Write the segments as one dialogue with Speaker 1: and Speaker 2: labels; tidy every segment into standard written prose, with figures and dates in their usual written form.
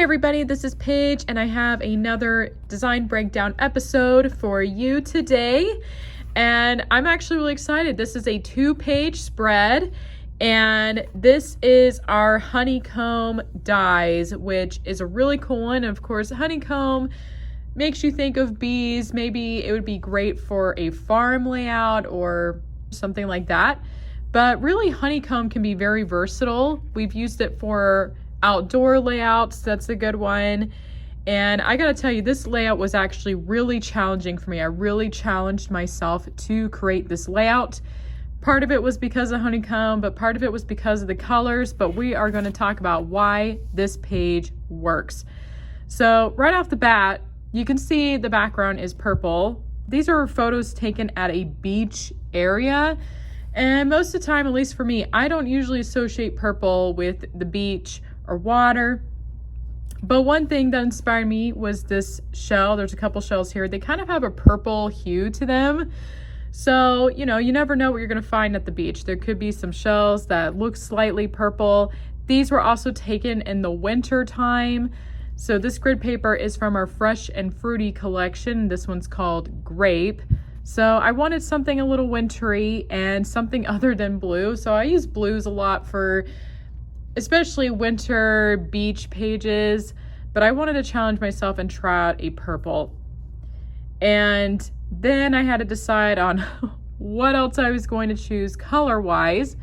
Speaker 1: everybody, this is Paige and I have another design breakdown episode for you today. And I'm actually really excited. This is a 2-page spread and this is our Honeycomb Dies, which is a really cool one. And of course, honeycomb makes you think of bees. Maybe it would be great for a farm layout or something like that. But really, honeycomb can be very versatile. We've used it for outdoor layouts. That's a good one. And I gotta tell you, this layout was actually really challenging for me. I really challenged myself to create this layout. Part of it was because of honeycomb, but part of it was because of the colors. But we are going to talk about why this page works. So right off the bat, you can see the background is purple. These are photos taken at a beach area. And most of the time, at least for me, I don't usually associate purple with the beach or water. But one thing that inspired me was this shell. There's a couple shells here. They kind of have a purple hue to them. So, you never know what you're going to find at the beach. There could be some shells that look slightly purple. These were also taken in the winter time. So this grid paper is from our Fresh and Fruity collection. This one's called Grape. So I wanted something a little wintry and something other than blue. So I use blues a lot for especially winter beach pages, but I wanted to challenge myself and try out a purple. And then I had to decide on what else I was going to choose color-wise.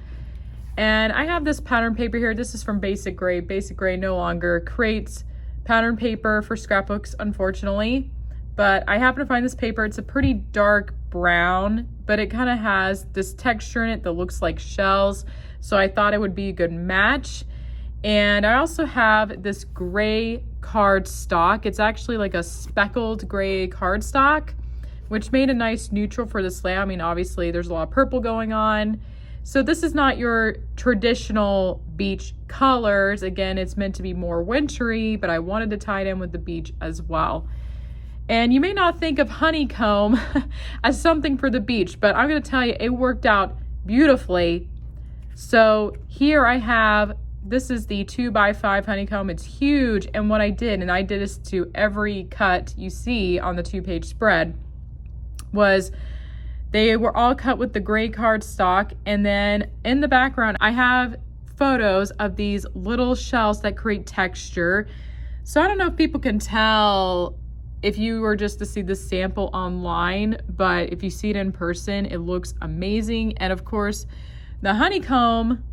Speaker 1: And I have this pattern paper here. This is from BasicGrey. BasicGrey no longer creates pattern paper for scrapbooks, unfortunately. But I happen to find this paper. It's a pretty dark brown, but it kind of has this texture in it that looks like shells. So I thought it would be a good match. And I also have this gray cardstock. It's actually like a speckled gray cardstock, which made a nice neutral for this layout. I mean, obviously there's a lot of purple going on. So this is not your traditional beach colors. Again, it's meant to be more wintry, but I wanted to tie it in with the beach as well. And you may not think of honeycomb as something for the beach, but I'm going to tell you, it worked out beautifully. So here I have, this is the 2x5 honeycomb. It's huge. And what I did, and I did this to every cut you see on the 2-page spread, was they were all cut with the gray cardstock. And then in the background, I have photos of these little shells that create texture. So I don't know if people can tell if you were just to see the sample online, but if you see it in person, it looks amazing. And of course, the honeycomb,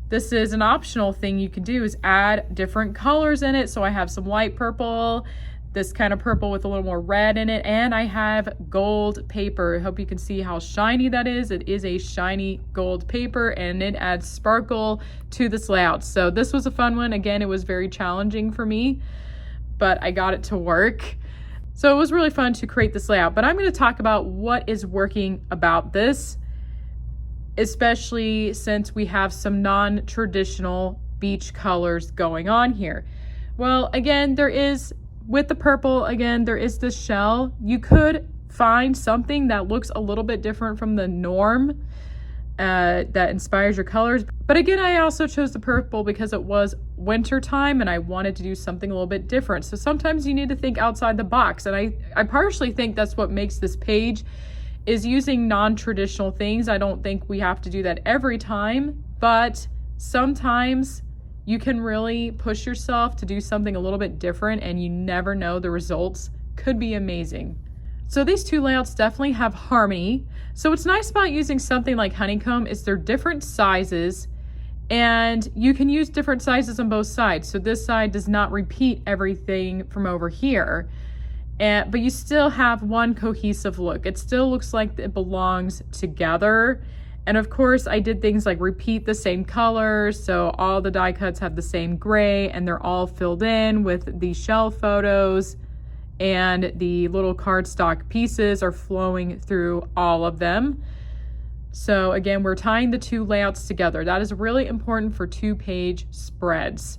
Speaker 1: this is an optional thing you can do, is add different colors in it. So I have some light purple, this kind of purple with a little more red in it, and I have gold paper. I hope you can see how shiny that is. It is a shiny gold paper and it adds sparkle to this layout. So this was a fun one. Again, it was very challenging for me, but I got it to work. So it was really fun to create this layout, but I'm going to talk about what is working about this, especially since we have some non-traditional beach colors going on here. Well, again, with the purple, again, there is this shell. You could find something that looks a little bit different from the norm that inspires your colors. But again, I also chose the purple because it was winter time and I wanted to do something a little bit different. So sometimes you need to think outside the box. And I partially think that's what makes this page, is using non-traditional things. I don't think we have to do that every time, but sometimes you can really push yourself to do something a little bit different and you never know, the results could be amazing. So these two layouts definitely have harmony. So what's nice about using something like honeycomb is they're different sizes and you can use different sizes on both sides. So this side does not repeat everything from over here. But you still have one cohesive look. It still looks like it belongs together. And of course, I did things like repeat the same colors. So all the die cuts have the same gray and they're all filled in with the shell photos. And the little cardstock pieces are flowing through all of them. So again, we're tying the two layouts together. That is really important for 2-page spreads.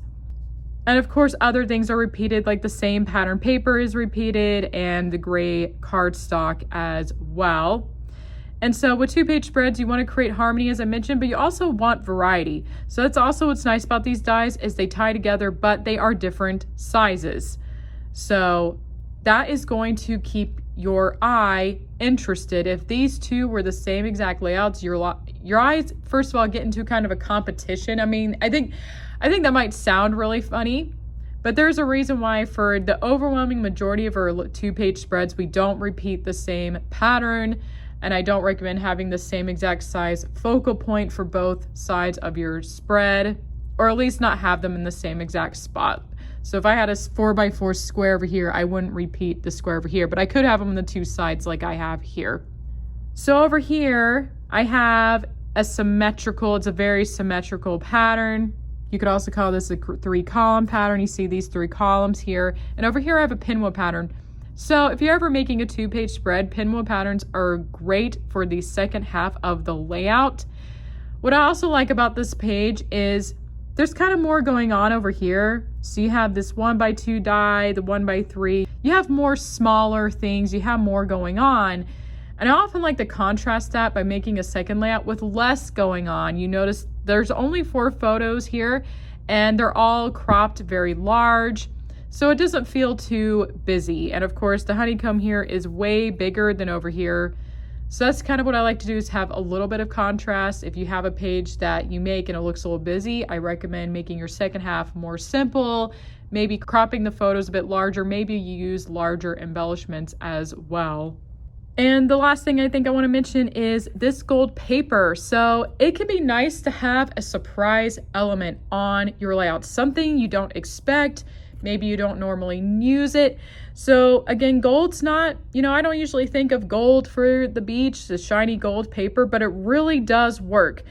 Speaker 1: And of course, other things are repeated, like the same pattern paper is repeated and the gray cardstock as well. And so with 2-page spreads, you want to create harmony, as I mentioned, but you also want variety. So that's also what's nice about these dies is they tie together, but they are different sizes. So that is going to keep your eye interested. If these two were the same exact layouts, your eyes, first of all, get into kind of a competition. I mean, I think that might sound really funny, but there's a reason why for the overwhelming majority of our 2-page spreads, we don't repeat the same pattern. And I don't recommend having the same exact size focal point for both sides of your spread, or at least not have them in the same exact spot. So if I had a 4x4 square over here, I wouldn't repeat the square over here, but I could have them on the two sides like I have here. So over here, I have a symmetrical, it's a very symmetrical pattern. You could also call this a 3-column pattern. You see these 3 columns here. And over here, I have a pinwheel pattern. So if you're ever making a 2-page spread, pinwheel patterns are great for the second half of the layout. What I also like about this page is there's kind of more going on over here. So you have this 1x2 die, the 1x3. You have more smaller things. You have more going on. And I often like to contrast that by making a second layout with less going on. You notice there's only 4 photos here, and they're all cropped very large. So it doesn't feel too busy. And of course, the honeycomb here is way bigger than over here. So that's kind of what I like to do, is have a little bit of contrast. If you have a page that you make and it looks a little busy, I recommend making your second half more simple, maybe cropping the photos a bit larger. Maybe you use larger embellishments as well. And the last thing I think I want to mention is this gold paper. So it can be nice to have a surprise element on your layout, something you don't expect. Maybe you don't normally use it. So again, gold's not, I don't usually think of gold for the beach, the shiny gold paper, but it really does work.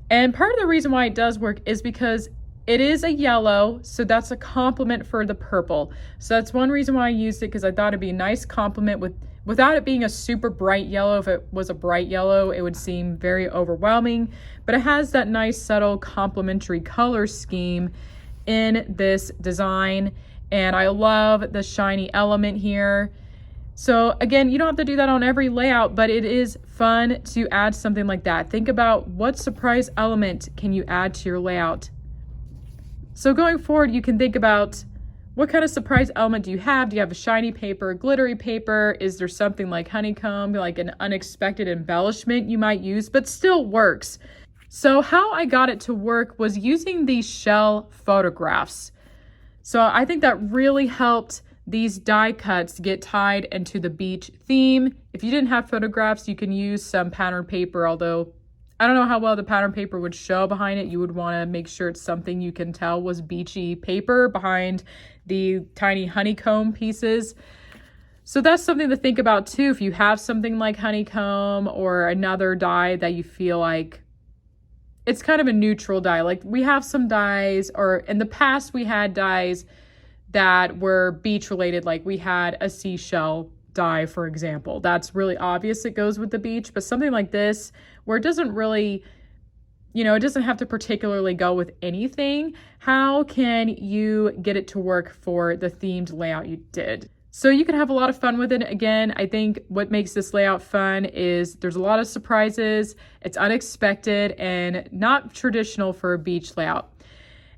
Speaker 1: And part of the reason why it does work is because it is a yellow, so that's a complement for the purple. So that's one reason why I used it, because I thought it'd be a nice complement without it being a super bright yellow. If it was a bright yellow, it would seem very overwhelming, but it has that nice subtle complementary color scheme in this design. And I love the shiny element here. So again, you don't have to do that on every layout, but it is fun to add something like that. Think about what surprise element can you add to your layout. So going forward, you can think about what kind of surprise element do you have? Do you have a shiny paper, glittery paper? Is there something like honeycomb, like an unexpected embellishment you might use, but still works? So how I got it to work was using these shell photographs. So I think that really helped these die cuts get tied into the beach theme. If you didn't have photographs, you can use some pattern paper, although I don't know how well the pattern paper would show behind it. You would want to make sure it's something you can tell was beachy paper behind the tiny honeycomb pieces. So that's something to think about too. If you have something like honeycomb or another die that you feel like it's kind of a neutral die. Like we have some dies, or in the past we had dies that were beach related. Like we had a seashell die, for example. That's really obvious. It goes with the beach, but something like this where it doesn't really, it doesn't have to particularly go with anything. How can you get it to work for the themed layout you did? So you can have a lot of fun with it. Again, I think what makes this layout fun is there's a lot of surprises. It's unexpected and not traditional for a beach layout.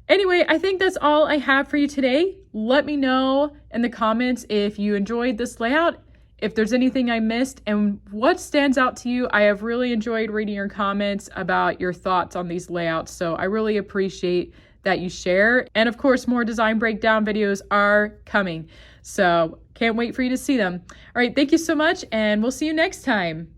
Speaker 1: Anyway, I think that's all I have for you today. Let me know in the comments if you enjoyed this layout, if there's anything I missed, and what stands out to you. I have really enjoyed reading your comments about your thoughts on these layouts, so I really appreciate that you share. And of course, more design breakdown videos are coming, so can't wait for you to see them. All right, thank you so much, and we'll see you next time.